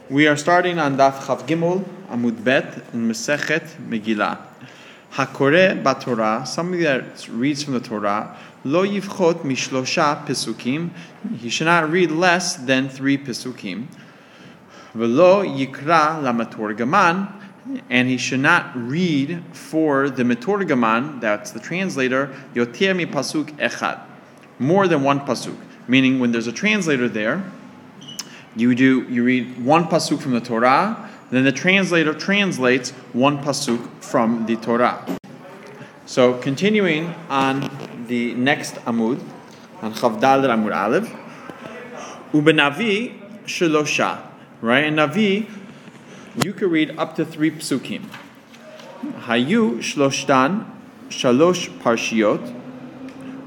We are starting on Daf Chav Gimel Amud Bet in Mesechet Megi. Hakore baTorah, somebody that reads from the Torah, lo yivchot mishlosha pesukim, he should not read less than 3 pesukim. Velo yikra lamatorgaman, and he should not read for the metorgaman, that's the translator, yoter mi pasuk echad, more than 1 pasuk. Meaning, when there's a translator there, you read 1 pasuk from the Torah, then the translator translates 1 pasuk from the Torah. So, continuing on the next Amud, on Chavdal Amud Aleph, Ubenavi Shalosha, right? In Navi, you could read up to 3 psukim. Hayu Shloshtan Shalosh Parshiot,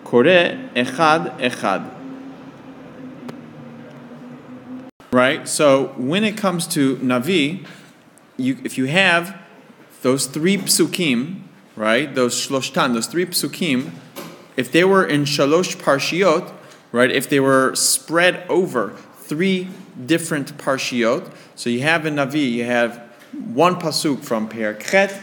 Kore Echad Echad. Right? So when it comes to Navi, if you have those 3 psukim, right, those shloshtan, those 3 psukim, if they were in shalosh parshiot, right, if they were spread over 3 different parshiot, so you have in Navi, you have 1 pasuk from Perek Chet,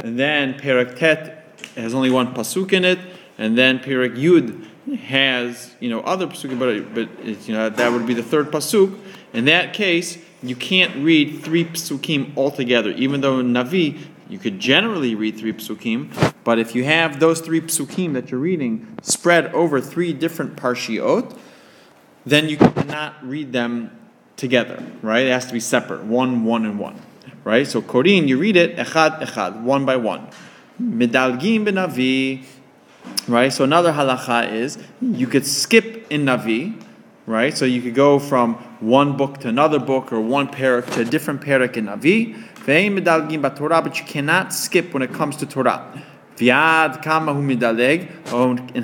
and then Perek Tet has only 1 pasuk in it, and then Perek Yud has, other pasukim, but that would be the 3rd pasuk. In that case, you can't read 3 psukim altogether, even though in Navi, you could generally read 3 psukim, but if you have those 3 psukim that you're reading spread over 3 different parshiot, then you cannot read them together, right? It has to be separate, 1, 1, and 1, right? So Korin, you read it, echad, echad, 1 by 1. Medalgim benavi, right? So another halacha is, you could skip in Navi, right? So you could go from one book to another book, or one parak to a different parak in Navi. But you cannot skip when it comes to Torah. And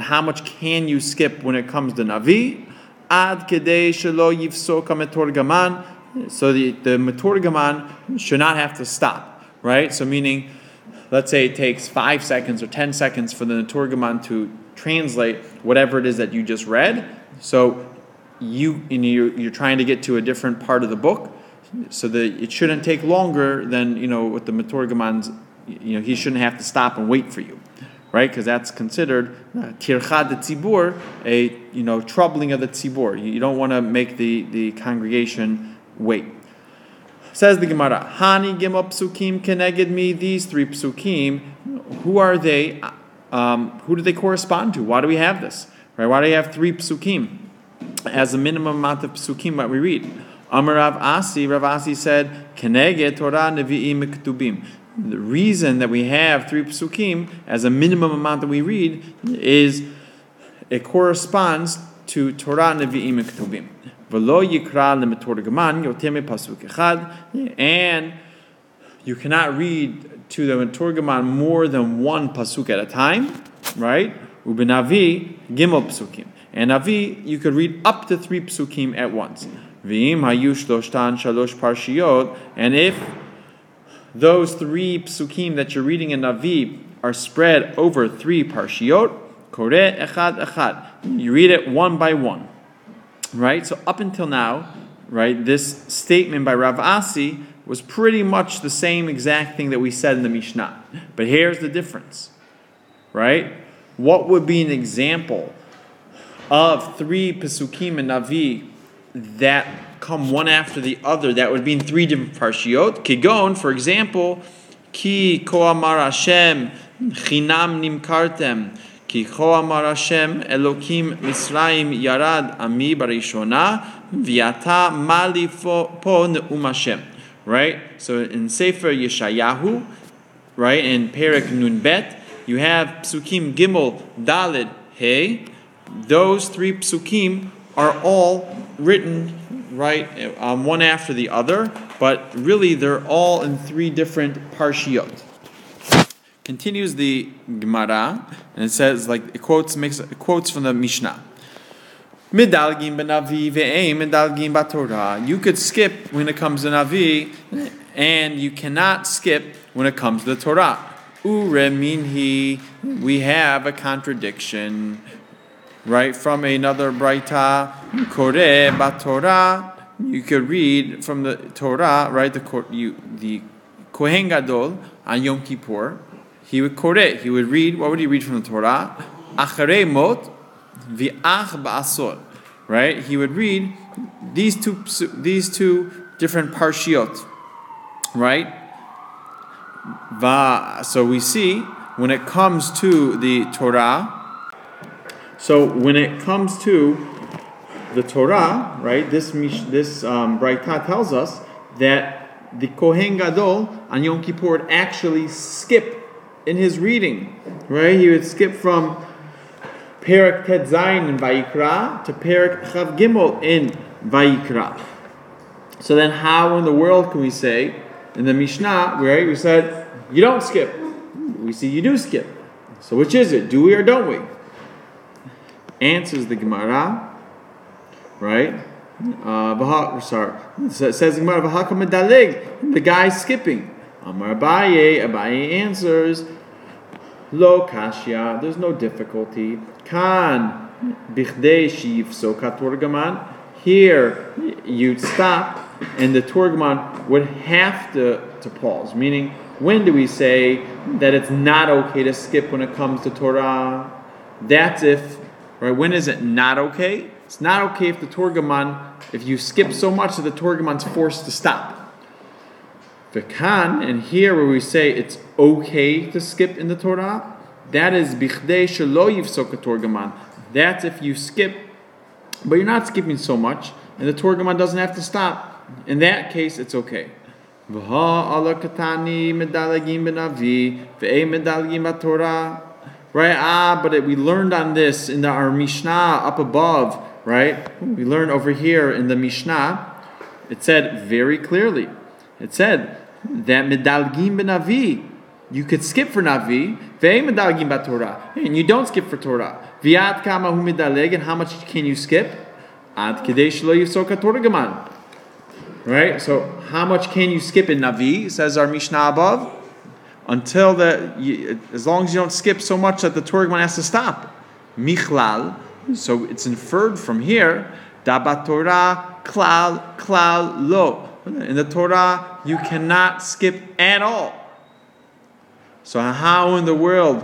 how much can you skip when it comes to Navi? So the metorgaman should not have to stop, right? So meaning, let's say it takes 5 seconds or 10 seconds for the metorgaman to translate whatever it is that you just read. So you're trying to get to a different part of the book, so that it shouldn't take longer than with the metorgaman's. He shouldn't have to stop and wait for you, right? Because that's considered tircha de tzibur, a troubling of the tzibur. You don't want to make the congregation wait. Says the Gemara, Hani gimel psukim keneged me. These 3 psukim, who are they? Who do they correspond to? Why do we have this? Right? Why do we have 3 psukim as a minimum amount of psukim that we read? Amar Rav Asi said, Keneged Torah Nevi'im Mektubim. The reason that we have 3 psukim as a minimum amount that we read is it corresponds to Torah Nevi'im Mektubim. V'lo yikra lemetorgaman yoter me pasuk echad, and you cannot read to the metorgaman more than 1 pasuk at a time, right? Ubenavi gimel psukim. And Navi, you could read up to 3 psukim at once. V'im hayu shloshtan shalosh parshiot, and if those 3 psukim that you're reading in Navi are spread over 3 parshiot, kore echad echad, you read it 1 by 1, right? So up until now, right, this statement by Rav Asi was pretty much the same exact thing that we said in the Mishnah. But here's the difference, right? What would be an example of 3 pesukim in Navi that come one after the other, that would be in 3 different parshiot? Kigon, for example, Ki ko amar Hashem chinam nimkartem, Ki ko amar Hashem Elokim Misraim yarad ami barishona, Viata mali po ne'um Hashem. Right? So in Sefer Yeshayahu, right, in Perek Nun Bet, you have psukim Gimel, Daled, Hey. Those 3 psukim are all written, right, one after the other, but really they're all in 3 different parshiot. Continues the Gemara, and it says, it quotes from the Mishnah. Medalgim benavi ve'ein medalgim baTorah. You could skip when it comes to Navi, and you cannot skip when it comes to the Torah. Ure minhi, we have a contradiction. Right, from another Braita, Kore baTorah you could read from the Torah, right? The Kohen Gadol on Yom Kippur, he would quote it. He would read. What would he read from the Torah? Acharei mot v'ach ba'asor. Right? He would read these two different parshiot. Right? So we see when it comes to the Torah. So when it comes to the Torah, right? This Braita tells us that the Kohen Gadol on Yom Kippur would actually skip in his reading, right? He would skip from Perek Tet Zayin in Vayikra to Perek Chav Gimel in Vayikra. So then how in the world can we say, in the Mishnah, right, we said, you don't skip. We see you do skip. So which is it? Do we or don't we? Answers the Gemara, right? It says the Gemara, the guy's skipping. Amar Abaye answers, Lo kashya, there's no difficulty. Kan bichdei shiyifso katurgaman. Here you'd stop, and the turgaman would have to pause. Meaning, when do we say that it's not okay to skip when it comes to Torah? That's if, right? When is it not okay? It's not okay if the turgaman, if you skip so much that the turgaman's forced to stop. V'kan, and here where we say it's okay to skip in the Torah, that is bichdei shelo yifsok turgaman. That's if you skip, but you're not skipping so much, and the turgaman doesn't have to stop. In that case, it's okay. V'ha ala katani medalagim benavi ve'e medalagim b'Torah. Right? But we learned on this in our Mishnah up above. Right? We learned over here in the Mishnah. It said very clearly. It said that medalgim benavi, you could skip for navi, ve'e medalgim b'Torah, and you don't skip for Torah. V'yad kama hu medaleg, and how much can you skip? Ad kedei shelo yifsok haTorgaman. Right? So how much can you skip in navi? Says our Mishnah above. Until as long as you don't skip so much that the turgaman has to stop. Michlal. So it's inferred from here. Da b'Torah klal lo. In the Torah, you cannot skip at all. So how in the world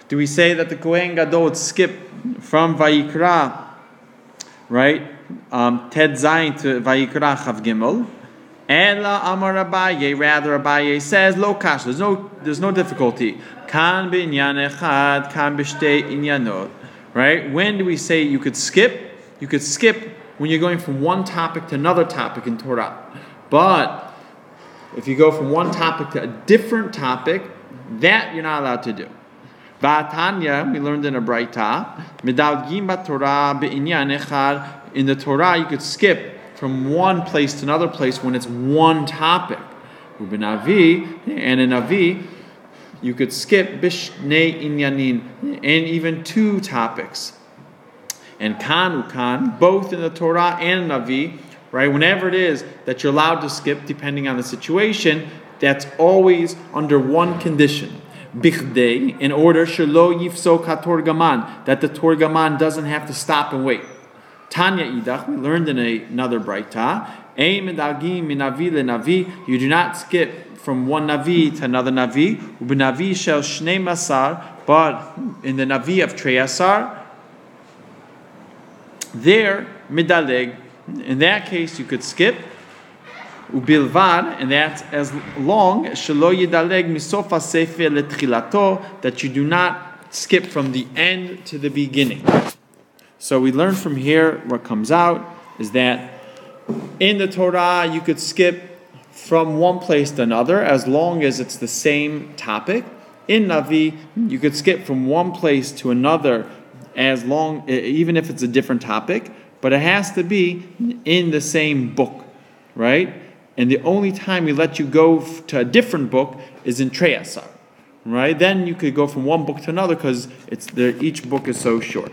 do we say that the Kohen Gadol would skip from Vayikra, right? Tet Zayin to Vayikra Chav Gimel. Ela Amar Abaye, rather Abaye says, Lo kash, there's no difficulty. Kan b'inyan echad, kan b'shtei inyanot. Right? When do we say you could skip? You could skip when you're going from one topic to another topic in Torah. But if you go from one topic to a different topic, that you're not allowed to do. Va'atanya, we learned in a Braita, medalgim b'Torah b'inyan echad. In the Torah, you could skip from one place to another place when it's one topic. U'b'navi, and in Navi, you could skip bishnei inyanin, and even two topics. And kan, both in the Torah and Navi, right? Whenever it is that you're allowed to skip, depending on the situation, that's always under one condition. Bichdei, in order, shelo yifsok haTorgaman, that the Torgaman doesn't have to stop and wait. Tanya idach, we learned in another Braita, ein medalgim min navi lenavi, you do not skip from one navi to another navi, u'b'navi shel shnei masar, but in the navi of Treyasar, there, midaleg, in that case you could skip, ubilvad, and that's as long, shelo yidaleg misof hasefer letchilato, that you do not skip from the end to the beginning. So we learn from here, what comes out is that in the Torah you could skip from one place to another as long as it's the same topic. In Navi, you could skip from one place to another as long, even if it's a different topic, but it has to be in the same book, right? And the only time we let you go to a different book is in Treyasar, right? Then you could go from one book to another because each book is so short.